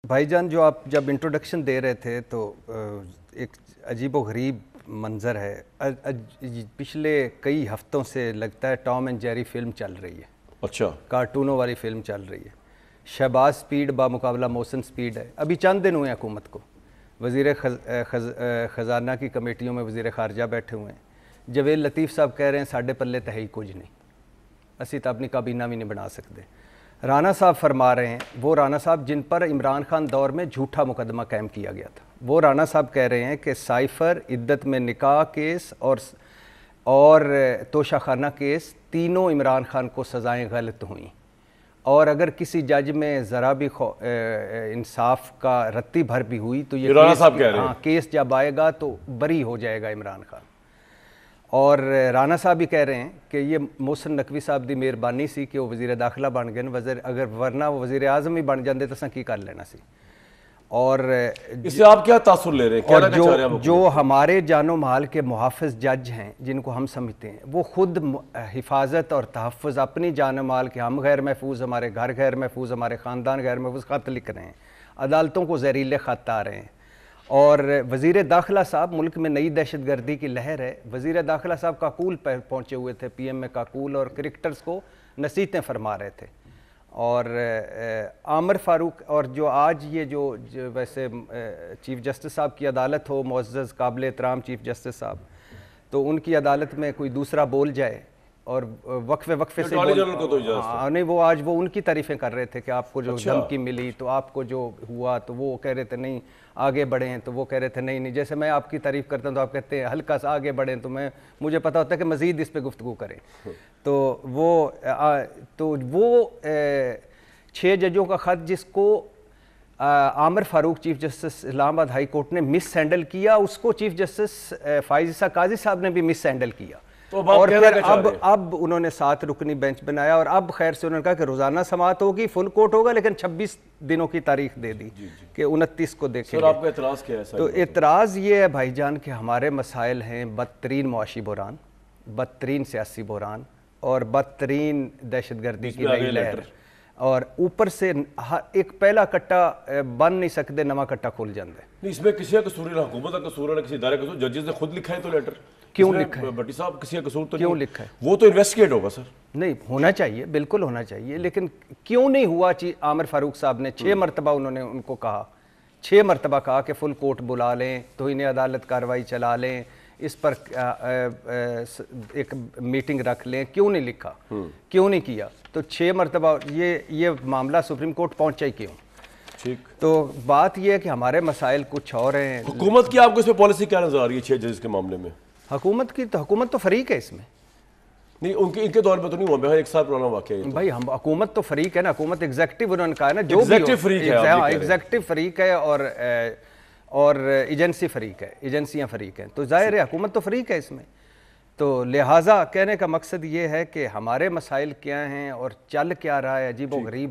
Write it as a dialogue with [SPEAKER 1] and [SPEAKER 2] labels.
[SPEAKER 1] भाईजान जो आप जब इंट्रोडक्शन दे रहे थे तो एक अजीब व गरीब मंज़र है। पिछले कई हफ्तों से लगता है टॉम एंड जेरी फिल्म चल रही है। अच्छा, कार्टूनों वाली फिल्म चल रही है। शहबाज स्पीड बामुकाबला मोहसिन स्पीड है। अभी चंद दिन हुए हुकूमत को, वज़ीर ख़जाना की कमेटियों में वज़ीर ख़ारजा बैठे हुए हैं। जवेद लतीफ़ साहब कह रहे हैं साढ़े पल्ले तो है ही कुछ नहीं, असी तो अपनी काबीना भी नहीं बना सकते। राना साहब फरमा रहे हैं, वो राना साहब जिन पर इमरान खान दौर में झूठा मुकदमा कायम किया गया था, वो राना साहब कह रहे हैं कि साइफ़र, इद्दत में निकाह केस और तोशाखाना केस तीनों इमरान खान को सज़ाएँ गलत हुई, और अगर किसी जज में ज़रा भी इंसाफ का रत्ती भर भी हुई तो ये केस जब आएगा तो बरी हो जाएगा इमरान खान। और राना साहब भी कह रहे हैं कि ये मोहसिन नकवी साहब की मेहरबानी सी कि वो वज़ीर दाखिला बन गए, वज़ीर अगर वरना वो वज़ीर आज़म ही बन जाते तो असां की कर लेना सी। और
[SPEAKER 2] इससे आप क्या तासुर ले रहे हैं?
[SPEAKER 1] और जो हमारे जानो माल के मुहाफ़िज़ जज हैं जिनको हम समझते हैं, वो ख़ुद हिफाजत और तहफ़्फ़ुज़ अपनी जानो माल के, हम गैर महफूज, हमारे घर गैर महफूज, हमारे ख़ानदान गैर महफूज ख़त लिख रहे हैं, अदालतों को जहरीले ख़त आ रहे हैं। और वज़ीर दाखिला साहब, मुल्क में नई दहशत गर्दी की लहर है, वज़ीर दाखिला साहब काकूल पर पहुँचे हुए थे, PM में काकूल, और क्रिकेटर्स को नसीहतें फरमा रहे थे। और आमिर फ़ारूक, और जो आज ये जो वैसे चीफ़ जस्टिस साहब की अदालत हो, मुअज़्ज़ज़ काबिल एहतराम चीफ़ जस्टिस साहब, तो उनकी अदालत में कोई दूसरा बोल जाए और वक्फे से नहीं, वो आज वो उनकी तारीफ़ें कर रहे थे कि आपको जो धमकी मिली तो आपको जो हुआ, तो वो कह रहे थे नहीं आगे बढ़े हैं, तो वो कह रहे थे नहीं। जैसे मैं आपकी तारीफ़ करता हूँ तो आप कहते हैं हल्का सा आगे बढ़ें, तो मुझे पता होता है कि मज़ीद इस पर गुफ्तगू करें। तो वो 6 जजों का ख़त जिसको Aamir Farooq chief justice Islamabad high court ने मिस हैंडल किया, उसको चीफ़ जस्टिस फ़ाइज़ काज़ी साहब ने भी मिस हैंडल किया। तो और फिर अब उन्होंने 7 रुकनी बेंच बनाया, और अब खैर से उन्होंने कहा कि रोज़ाना समाअत होगी, फुल कोर्ट होगा, लेकिन 26 दिनों की तारीख दे दी कि 29 को देखेंगे।
[SPEAKER 2] सर, आपका एतराज़ क्या है?
[SPEAKER 1] तो एतराज़ ये है भाईजान कि हमारे मसाइल हैं बदतरीन मुआशी बहरान, बदतरीन सियासी बहरान, और बदतरीन दहशतगर्दी की नई लहर, और ऊपर से एक पहला कट्टा बन नहीं सकते, नवा कट्टा खुल जाता है।
[SPEAKER 2] इसमें किसी का कसूर नहीं, हुकूमत का कसूर है, किसी इदारे का कसूर, जजेस ने खुद लिखा है तो लेटर
[SPEAKER 1] क्यों लिखा है?
[SPEAKER 2] भट्टी साहब, किसी का कसूर तो
[SPEAKER 1] क्यों लिखा है?
[SPEAKER 2] वो तो इन्वेस्टिगेट होगा सर।
[SPEAKER 1] नहीं होना चाहिए, बिल्कुल होना चाहिए, लेकिन क्यों नहीं हुआ? आमिर फ़ारूक साहब ने 6 मरतबा उन्होंने उनको कहा, 6 मरतबा कहा कि फुल कोर्ट बुला लें, तो इन्हें अदालत कार्रवाई चला लें, इस पर एक मीटिंग रख लें, क्यों नहीं लिखा? क्यों नहीं किया? तो 6 मरतबा ये मामला सुप्रीम कोर्ट पहुंचा ही क्यों?
[SPEAKER 2] ठीक,
[SPEAKER 1] तो बात यह है कि हमारे मसाइल कुछ और हैं।
[SPEAKER 2] हुकूमत की आपको इस पर पॉलिसी क्या नजर आ रही है 6 जजेस के मामले में?
[SPEAKER 1] हुकूमत तो फरीक है इसमें।
[SPEAKER 2] नहीं, इनके दौर में तो नहीं हुआ, एक साल पुराना वाक़या है
[SPEAKER 1] भाई। हम हुकूमत तो फरीक है ना, हुकूमत एग्जेक्टिव, उन्होंने कहा ना, जो
[SPEAKER 2] एग्जेक्टिव फरीक है,
[SPEAKER 1] एग्जेक्टिव फरीक है और एजेंसी फरीक है, एजेंसियां फरीक हैं, तो जाहिर है हुकूमत तो फरीक है इसमें। तो लिहाजा कहने का मकसद ये है कि हमारे मसाइल क्या हैं और चल क्या रहा है, अजीब व गरीब